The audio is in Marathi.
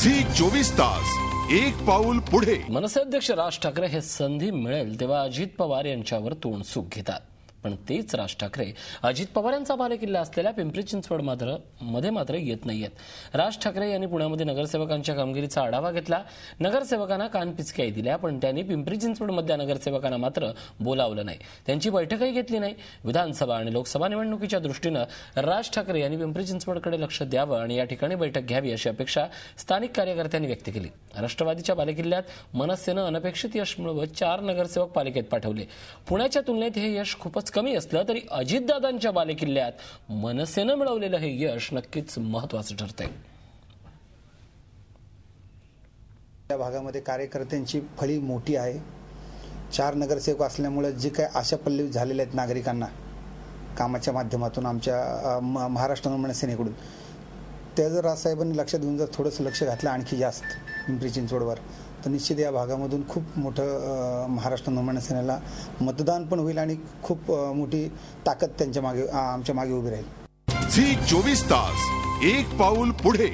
झी 24 तास एक पाऊल पुढे। मनसे अध्यक्ष राज ठाकरे हे संधी मिळेल तेव्हा अजित पवार यांच्यावर तोंडसूक घेतात, पण तेच राज ठाकरे अजित पवार यांचा बालेकिल्ला असलेल्या पिंपरी चिंचवड मात्र येत नाहीयेत। राज ठाकरे यांनी पुण्यामध्ये नगरसेवकांच्या कामगिरीचा आढावा घेतला, नगरसेवकांना कानपिचक्याही दिल्या, पण त्यांनी पिंपरी चिंचवड मधल्या नगरसेवकांना मात्र बोलावलं नाही, त्यांची बैठकही घेतली नाही। विधानसभा आणि लोकसभा निवडणुकीच्या दृष्टीने राज ठाकरे यांनी पिंपरी चिंचवडकडे लक्ष द्यावं आणि या ठिकाणी बैठक घ्यावी अशी अपेक्षा स्थानिक कार्यकर्त्यांनी व्यक्त केली। राष्ट्रवादीच्या बालेकिल्ल्यात मनसेनं अनपेक्षित यश मिळवत 4 नगरसेवक पालिकेत पाठवले। पुण्याच्या तुलनेत हे यश खूपच कमी असलं तरी अजितदादांच्या बालेकिल्ल्यात मनसेनं मिळवलेलं हे यश नक्कीच महत्त्वाचं ठरतंय। या भागामध्ये कार्यकर्त्यांची फळी मोठी आहे। 4 नगरसेवक असल्यामुळे जे काही आशा पल्लवी झालेल्या आहेत नागरिकांना कामाच्या माध्यमातून आमच्या महाराष्ट्र नवनिर्माण सेनेकडून, त्या जर राजसाहेबांनी लक्षात घेऊन जर थोडंसं लक्ष घातलं आणखी जास्त पिंपरी चिंचवडवर, तर निश्चित या भागामधून खूप मोठं महाराष्ट्र नवनिर्माण सेनेला मतदान पण होईल आणि खूप मोठी ताकद त्यांच्या मागे आमच्या मागे उभी राहील। झी 24 तास एक पाऊल पुढे।